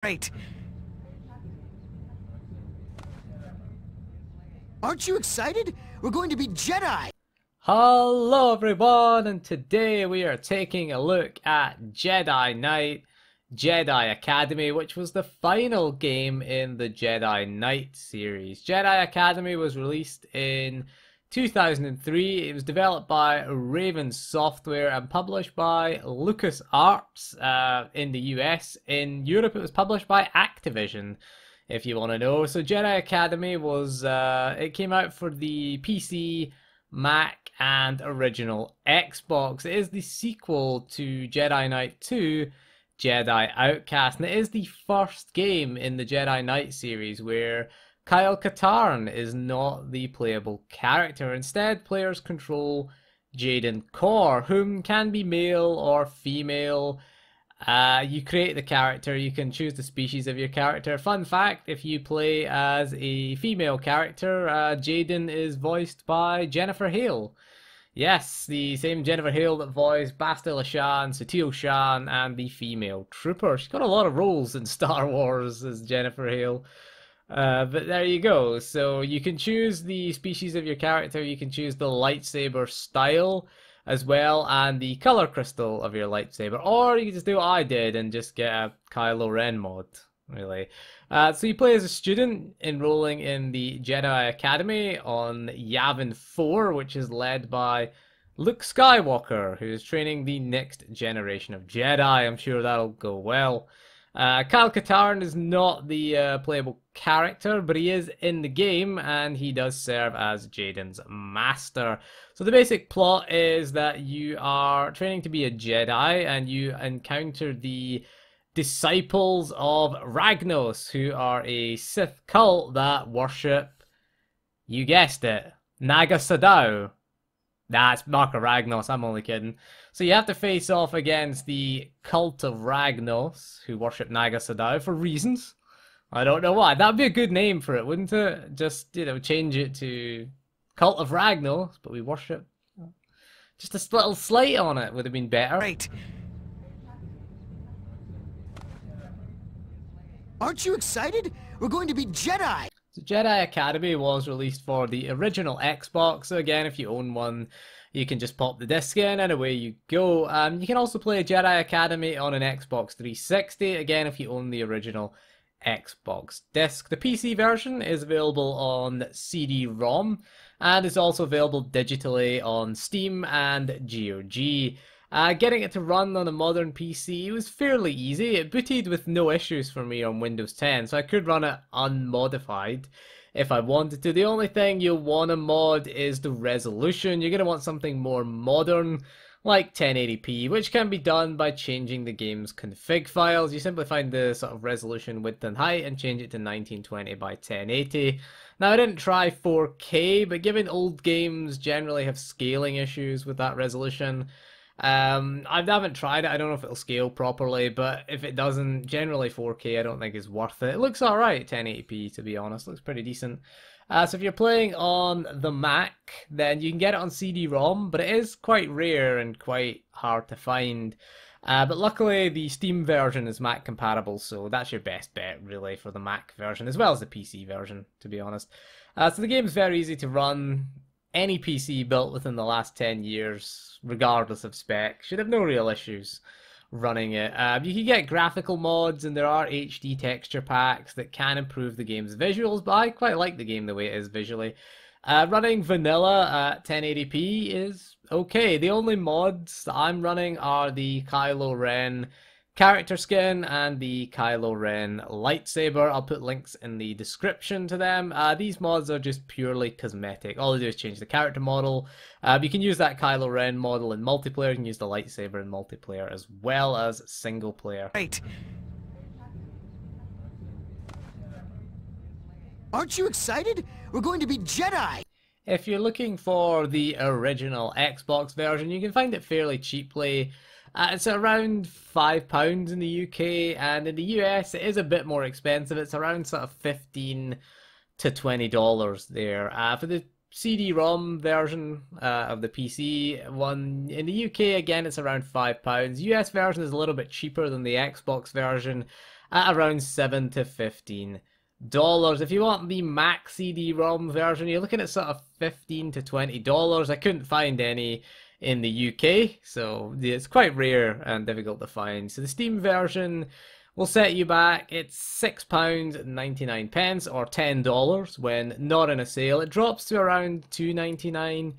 Right. Aren't you excited? We're going to be Jedi! Hello everyone, and today we are taking a look at Jedi Knight Jedi Academy, which was the final game in the Jedi Knight series. Jedi Academy was released in 2003. It was developed by Raven Software and published by LucasArts in the US. In Europe it was published by Activision, if you want to know. So Jedi Academy was, it came out for the PC, Mac, and original Xbox. It is the sequel to Jedi Knight 2, Jedi Outcast, and it is the first game in the Jedi Knight series where Kyle Katarn is not the playable character. Instead, players control Jaden Korr, whom can be male or female. You create the character, you can choose the species of your character. Fun fact, if you play as a female character, Jaden is voiced by Jennifer Hale. Yes, the same Jennifer Hale that voiced Bastila Shan, Sutil Shan, and the female trooper. She's got a lot of roles in Star Wars as Jennifer Hale. But there you go. So you can choose the species of your character, you can choose the lightsaber style as well, and the color crystal of your lightsaber, or you can just do what I did and just get a Kylo Ren mod, really. So you play as a student enrolling in the Jedi Academy on Yavin 4, which is led by Luke Skywalker, who is training the next generation of Jedi. I'm sure that'll go well. Kyle Katarn is not the playable character, but he is in the game, and he does serve as Jaden's master. So the basic plot is that you are training to be a Jedi, and you encounter the disciples of Ragnos, who are a Sith cult that worship, you guessed it, Naga Sadow. That's Marka Ragnos, I'm only kidding. So you have to face off against the cult of Ragnos, who worship Naga Sadow for reasons. I don't know why. That'd be a good name for it, wouldn't it? Just, change it to Cult of Ragnos, but we worship. Just a little slate on it would have been better. Right. Aren't you excited? We're going to be Jedi! So Jedi Academy was released for the original Xbox, so again, if you own one, you can just pop the disc in and away you go. You can also play Jedi Academy on an Xbox 360, again, if you own the original Xbox disc. The PC version is available on CD-ROM, and is also available digitally on Steam and GOG. Getting it to run on a modern PC was fairly easy. It booted with no issues for me on Windows 10, so I could run it unmodified if I wanted to. The only thing you'll want to mod is the resolution. You're going to want something more modern, like 1080p, which can be done by changing the game's config files. You simply find the sort of resolution, width and height and change it to 1920 by 1080. Now, I didn't try 4K, but given old games generally have scaling issues with that resolution, I haven't tried it. I don't know if it'll scale properly, but if it doesn't, generally 4K I don't think is worth it. It looks alright, 1080p, to be honest. Looks pretty decent. So if you're playing on the Mac, then you can get it on CD-ROM, but it is quite rare and quite hard to find. But luckily the Steam version is Mac compatible, so that's your best bet really for the Mac version, as well as the PC version, to be honest. So the game's very easy to run. Any PC built within the last 10 years, regardless of spec, should have no real issues running it. You can get graphical mods, and there are HD texture packs that can improve the game's visuals, but I quite like the game the way it is visually. Running vanilla at 1080p is okay. The only mods that I'm running are the Kylo Ren character skin and the Kylo Ren lightsaber. I'll put links in the description to them. These mods are just purely cosmetic. All they do is change the character model. You can use that Kylo Ren model in multiplayer. You can use the lightsaber in multiplayer as well as single player. Right. Aren't you excited? We're going to be Jedi! If you're looking for the original Xbox version, you can find it fairly cheaply. It's around £5 in the UK, and in the US it is a bit more expensive. It's around sort of $15 to $20 there. For the CD-ROM version of the PC one, in the UK again it's around £5. US version is a little bit cheaper than the Xbox version, at around $7 to $15. If you want the max CD-ROM version, you're looking at sort of $15 to $20. I couldn't find any in the UK, so it's quite rare and difficult to find. So the Steam version will set you back. It's £6.99 or $10 when not in a sale. It drops to around $2.99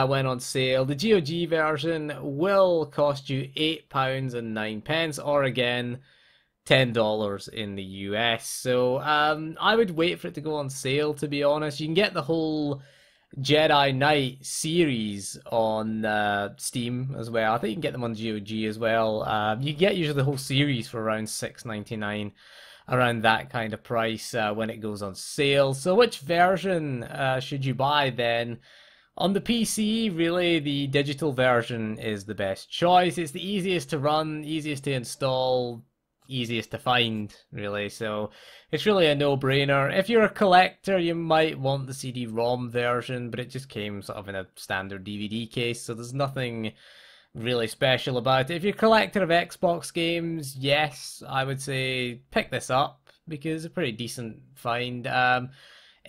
when on sale. The GOG version will cost you £8.09 or again $10 in the US. So I would wait for it to go on sale, to be honest. You can get the whole Jedi Knight series on Steam as well. I think you can get them on GOG as well. You get usually the whole series for around $6.99, around that kind of price when it goes on sale. So which version should you buy then? On the PC, really, the digital version is the best choice. It's the easiest to run, easiest to install, easiest to find, really. So it's really a no-brainer. If you're a collector, you might want the CD-ROM version, but it just came sort of in a standard DVD case, so there's nothing really special about it. If you're a collector of Xbox games, yes, I would say pick this up because it's a pretty decent find.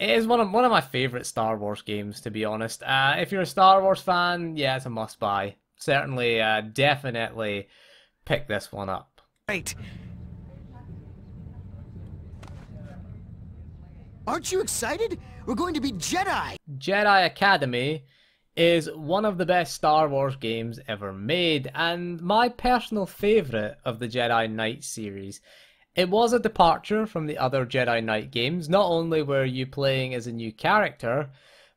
It is one of my favourite Star Wars games, to be honest. If you're a Star Wars fan, yeah, it's a must-buy. Certainly, definitely pick this one up. Right. Aren't you excited? We're going to be Jedi! Jedi Academy is one of the best Star Wars games ever made, and my personal favourite of the Jedi Knight series. It was a departure from the other Jedi Knight games. Not only were you playing as a new character,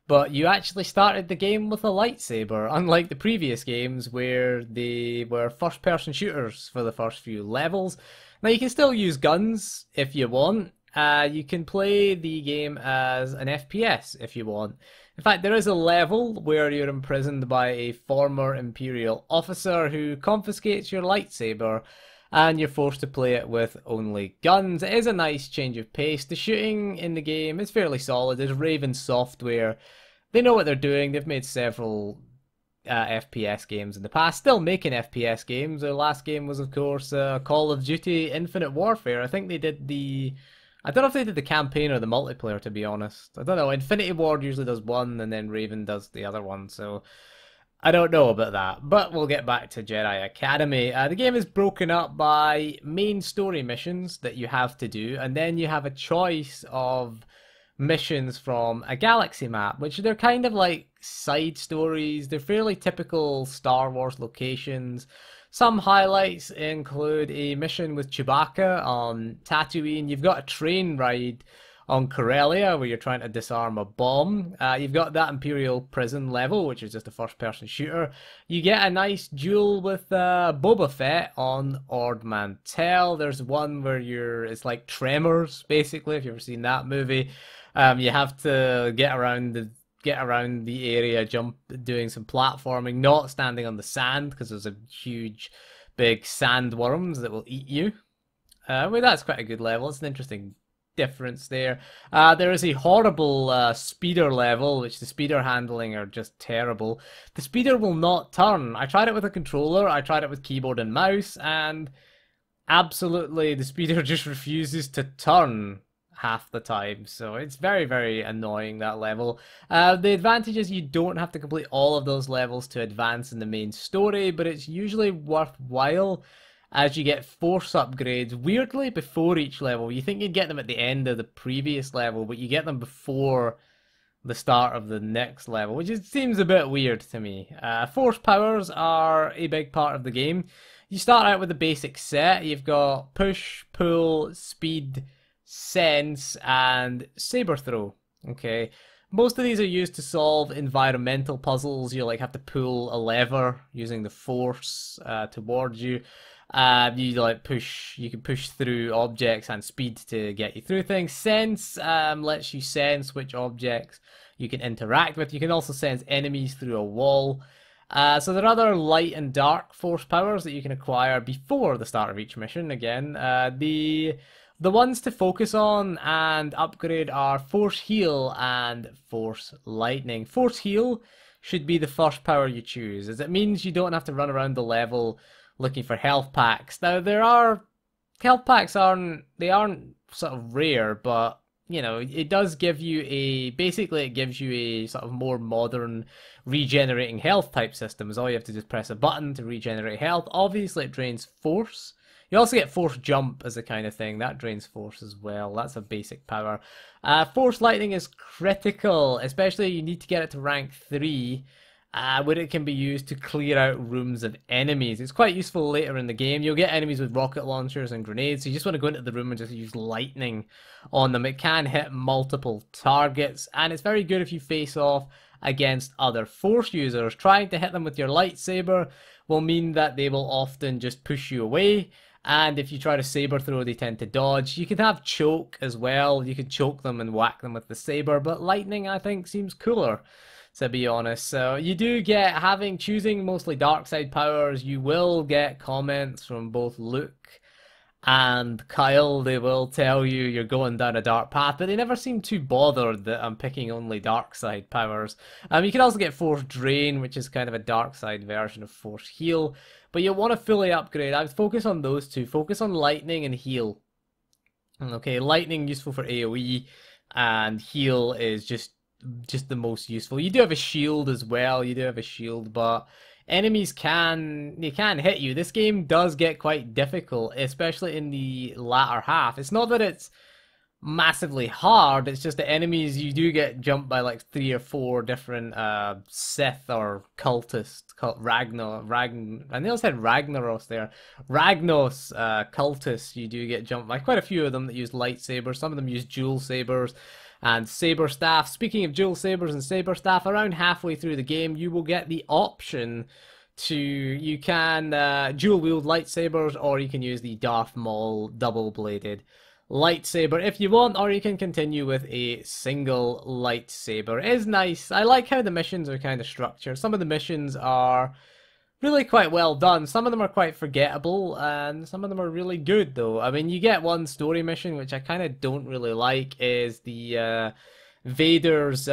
but you actually started the game with a lightsaber, unlike the previous games where they were first-person shooters for the first few levels. Now you can still use guns if you want. You can play the game as an FPS if you want. In fact, there is a level where you're imprisoned by a former Imperial officer who confiscates your lightsaber, and you're forced to play it with only guns. It is a nice change of pace. The shooting in the game is fairly solid. There's Raven Software. They know what they're doing. They've made several FPS games in the past. Still making FPS games. Their last game was, of course, Call of Duty Infinite Warfare. I think they did the... I don't know if they did the campaign or the multiplayer, to be honest. I don't know. Infinity Ward usually does one, and then Raven does the other one, so... I don't know about that, but we'll get back to Jedi Academy. The game is broken up by main story missions that you have to do, and then you have a choice of missions from a galaxy map, which they're kind of like side stories. They're fairly typical Star Wars locations. Some highlights include a mission with Chewbacca on Tatooine. You've got a train ride on Corellia, where you're trying to disarm a bomb. You've got that Imperial prison level, which is just a first-person shooter. You get a nice duel with Boba Fett on Ord Mantell. There's one where it's like Tremors, basically, if you've ever seen that movie. You have to get around the area, doing some platforming, not standing on the sand, because there's a huge, big sandworms that will eat you. Well, that's quite a good level. It's an interesting difference there. There is a horrible speeder level, which the speeder handling are just terrible. The speeder will not turn. I tried it with a controller, I tried it with keyboard and mouse, and absolutely the speeder just refuses to turn half the time. So it's very, very annoying, that level. The advantage is you don't have to complete all of those levels to advance in the main story, but it's usually worthwhile as you get force upgrades, weirdly, before each level. You think you'd get them at the end of the previous level, but you get them before the start of the next level, which seems a bit weird to me. Force powers are a big part of the game. You start out with a basic set. You've got push, pull, speed, sense, and saber throw. Okay. Most of these are used to solve environmental puzzles. You have to pull a lever using the force towards you. You can push through objects and speed to get you through things. Sense lets you sense which objects you can interact with. You can also sense enemies through a wall. So there are other light and dark force powers that you can acquire before the start of each mission. Again, the ones to focus on and upgrade are Force Heal and Force Lightning. Force Heal should be the first power you choose, as it means you don't have to run around the level looking for health packs. Now, there are health packs aren't sort of rare, but you know, it does give you basically it gives you a sort of more modern regenerating health type system. Is all you have to just press a button to regenerate health. Obviously it drains force. You also get force jump as a kind of thing. That drains force as well. That's a basic power. Force lightning is critical, especially you need to get it to rank 3. Where it can be used to clear out rooms of enemies. It's quite useful later in the game. You'll get enemies with rocket launchers and grenades, so you just want to go into the room and just use lightning on them. It can hit multiple targets, and it's very good if you face off against other force users. Trying to hit them with your lightsaber will mean that they will often just push you away, and if you try to saber throw, they tend to dodge. You can have choke as well. You can choke them and whack them with the saber, but lightning, I think, seems cooler, to be honest. So you do get, choosing mostly dark side powers, you will get comments from both Luke and Kyle. They will tell you you're going down a dark path, but they never seem too bothered that I'm picking only dark side powers. You can also get Force Drain, which is kind of a dark side version of Force Heal, but you'll want to fully upgrade. I would focus on those two. Focus on Lightning and Heal. Okay, Lightning useful for AoE, and Heal is just the most useful. You do have a shield as well. You do have a shield, but enemies can hit you. This game does get quite difficult, especially in the latter half. It's not that it's massively hard, it's just the enemies, you do get jumped by like 3 or 4 different Sith or cultists, I nearly said Ragnaros there. Ragnos cultists, you do get jumped by quite a few of them that use lightsabers. Some of them use dual sabers and saber staff. Speaking of dual sabers and saber staff, around halfway through the game you will get the option to, you can dual wield lightsabers, or you can use the Darth Maul double bladed lightsaber if you want, or you can continue with a single lightsaber. It is nice. I like how the missions are kind of structured. Some of the missions are really quite well done. Some of them are quite forgettable, and some of them are really good though. I mean, you get one story mission which I kind of don't really like, is the Vader's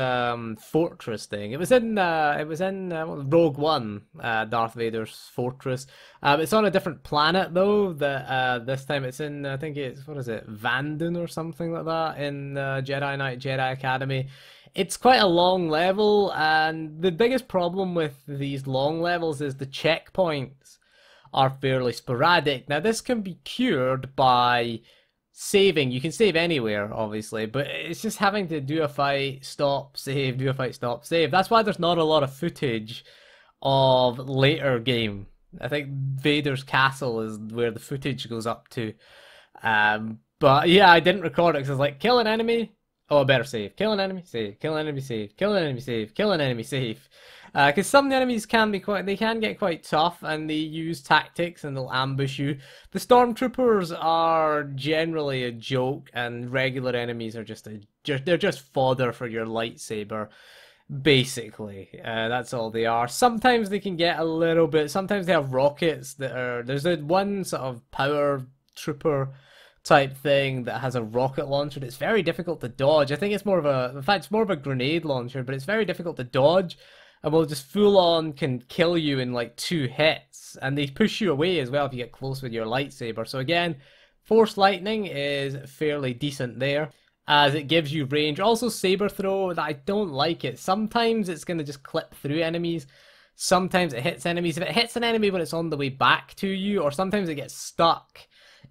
fortress thing. It was in Rogue One, Darth Vader's fortress. It's on a different planet though. That this time it's in, I think it's, what is it, Vanden or something like that, in Jedi Knight Jedi Academy. It's quite a long level, and the biggest problem with these long levels is the checkpoints are fairly sporadic. Now this can be cured by saving. You can save anywhere, obviously, but it's just having to do a fight, stop, save, do a fight, stop, save. That's why there's not a lot of footage of later game. I think Vader's castle is where the footage goes up to. But yeah, I didn't record it because I was like, kill an enemy, oh, I better save. Kill an enemy, save. Kill an enemy, save. Kill an enemy, save. Kill an enemy, save. Because some of the enemies can be they can get quite tough, and they use tactics and they'll ambush you. The stormtroopers are generally a joke, and regular enemies are they're just fodder for your lightsaber, basically. That's all they are. Sometimes they can get a little bit. Sometimes they have rockets that are. There's one sort of power trooper type thing that has a rocket launcher that's very difficult to dodge. I think it's more of a, in fact, it's more of a grenade launcher, but it's very difficult to dodge, and will just full on can kill you in like 2 hits, and they push you away as well if you get close with your lightsaber. So again, Force Lightning is fairly decent there, as it gives you range. Also Saber Throw, that I don't like it. Sometimes it's going to just clip through enemies, sometimes it hits enemies. If it hits an enemy when it's on the way back to you, or sometimes it gets stuck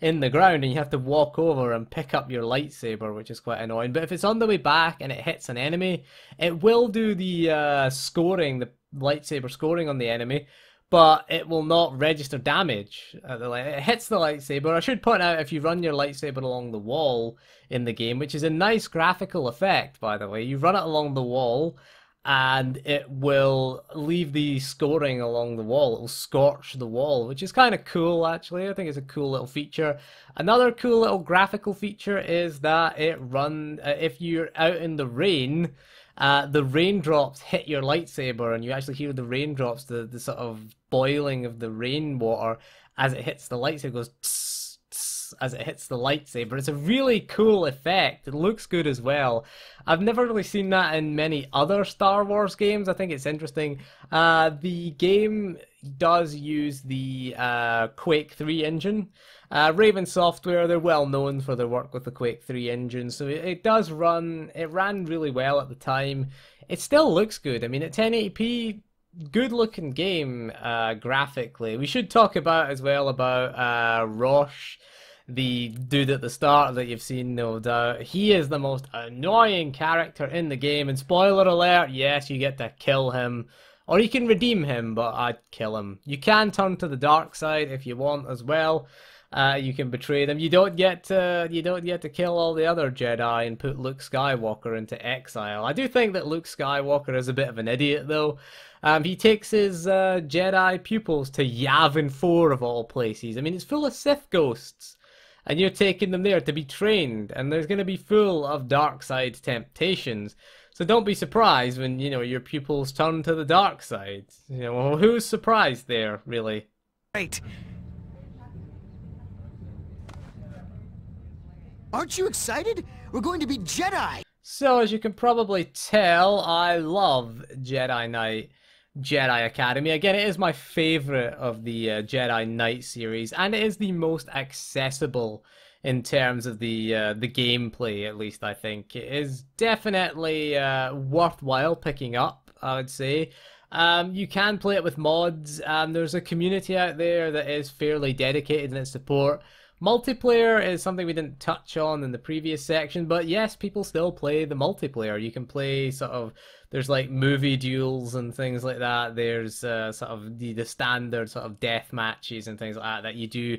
in the ground and you have to walk over and pick up your lightsaber, which is quite annoying. But if it's on the way back and it hits an enemy, it will do the scoring, the lightsaber scoring on the enemy, but it will not register damage. It hits the lightsaber. I should point out, if you run your lightsaber along the wall in the game, which is a nice graphical effect, by the way, you run it along the wall and it will leave the scoring along the wall. It will scorch the wall, which is kind of cool, actually. I think it's a cool little feature. Another cool little graphical feature is that it if you're out in the rain, the raindrops hit your lightsaber, and you actually hear the raindrops, the sort of boiling of the rainwater as it hits the lightsaber. It goes tss, tss, as it hits the lightsaber. It's a really cool effect. It looks good as well. I've never really seen that in many other Star Wars games. I think it's interesting. The game does use the Quake 3 engine. Raven Software, they're well known for their work with the Quake 3 engine, so it does run. It ran really well at the time. It still looks good. I mean, at 1080p, good looking game graphically. We should talk about as well about Rosh, the dude at the start that you've seen, no doubt. He is the most annoying character in the game, and spoiler alert, yes, you get to kill him. Or you can redeem him, but I'd kill him. You can turn to the dark side if you want as well. You can betray them. You don't get to kill all the other Jedi and put Luke Skywalker into exile. I do think that Luke Skywalker is a bit of an idiot, though. He takes his Jedi pupils to Yavin 4 of all places. I mean, it's full of Sith ghosts, and you're taking them there to be trained, and there's going to be full of dark side temptations. So don't be surprised when, you know, your pupils turn to the dark side. You know, well, who's surprised there, really? Right. Aren't you excited? We're going to be Jedi! So, as you can probably tell, I love Jedi Knight, Jedi Academy. Again, it is my favorite of the Jedi Knight series, and it is the most accessible in terms of the gameplay, at least I think. It is definitely worthwhile picking up, I would say. You can play it with mods, and there's a community out there that is fairly dedicated in its support. Multiplayer is something we didn't touch on in the previous section, but yes, people still play the multiplayer. You can play sort of, there's like movie duels and things like that. There's sort of the standard sort of death matches and things like that you do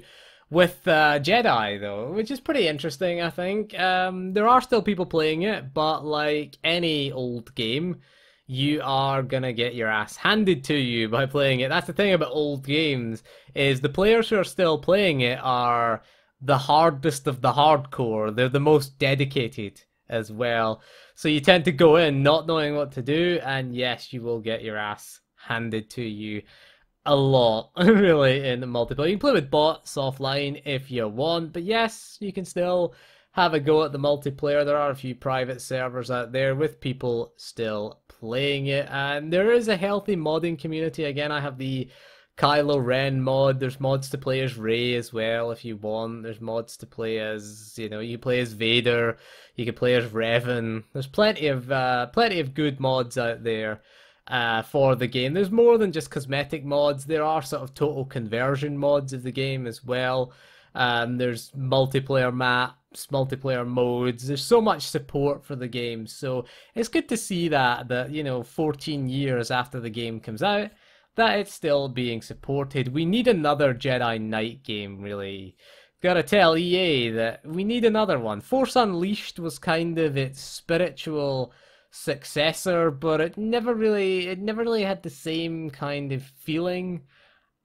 with Jedi, though, which is pretty interesting, I think. There are still people playing it, but like any old game, you are gonna get your ass handed to you by playing it. That's the thing about old games, is the players who are still playing it are the hardest of the hardcore. They're the most dedicated as well. So you tend to go in not knowing what to do, and yes, you will get your ass handed to you a lot, really, in multiplayer. You can play with bots offline if you want, but yes, you can still have a go at the multiplayer. There are a few private servers out there with people still playing it, and there is a healthy modding community. Again, I have the Kylo Ren mod. There's mods to play as Rey as well if you want. There's mods to play as, you know, you can play as Vader, you can play as Revan. There's plenty of good mods out there for the game. There's more than just cosmetic mods. There are sort of total conversion mods of the game as well. There's multiplayer maps, multiplayer modes. There's so much support for the game, so it's good to see that you know, 14 years after the game comes out, that it's still being supported. We need another Jedi Knight game, really. Gotta tell EA that we need another one. Force Unleashed was kind of its spiritual successor, but it never really had the same kind of feeling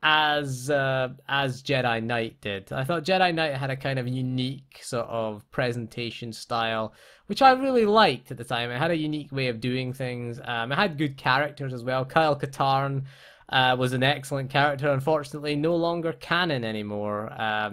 as Jedi Knight did. I thought Jedi Knight had a kind of unique sort of presentation style, which I really liked at the time. It had a unique way of doing things. It had good characters as well. Kyle Katarn was an excellent character, unfortunately no longer canon anymore.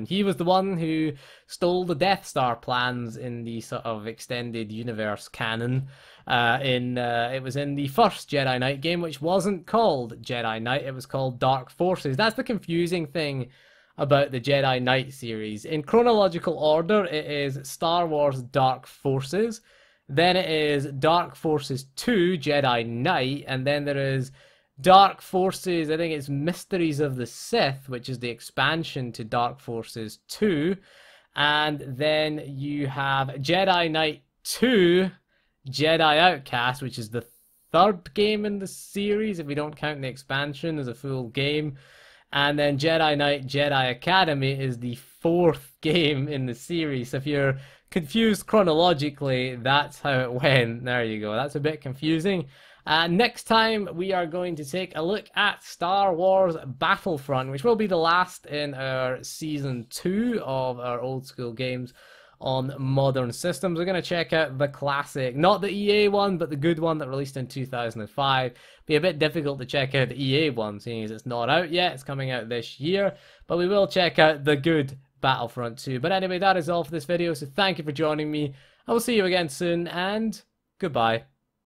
He was the one who stole the Death Star plans in the sort of extended universe canon. It was in the first Jedi Knight game, which wasn't called Jedi Knight, it was called Dark Forces. That's the confusing thing about the Jedi Knight series. In chronological order, it is Star Wars Dark Forces, then it is Dark Forces 2 Jedi Knight, and then there is Dark Forces, I think it's Mysteries of the Sith, which is the expansion to Dark Forces 2, and then you have Jedi Knight 2 Jedi Outcast, which is the third game in the series, if we don't count the expansion as a full game. And then Jedi Knight Jedi Academy is the fourth game in the series. So if you're confused chronologically, that's how it went. There you go. That's a bit confusing. Next time, we are going to take a look at Star Wars Battlefront, which will be the last in our Season 2 of our old school games on modern systems. We're going to check out the classic, not the EA one, but the good one that released in 2005. Be a bit difficult to check out the EA one, seeing as it's not out yet. It's coming out this year, but we will check out the good Battlefront 2. But anyway, that is all for this video, so thank you for joining me. I will see you again soon, and goodbye.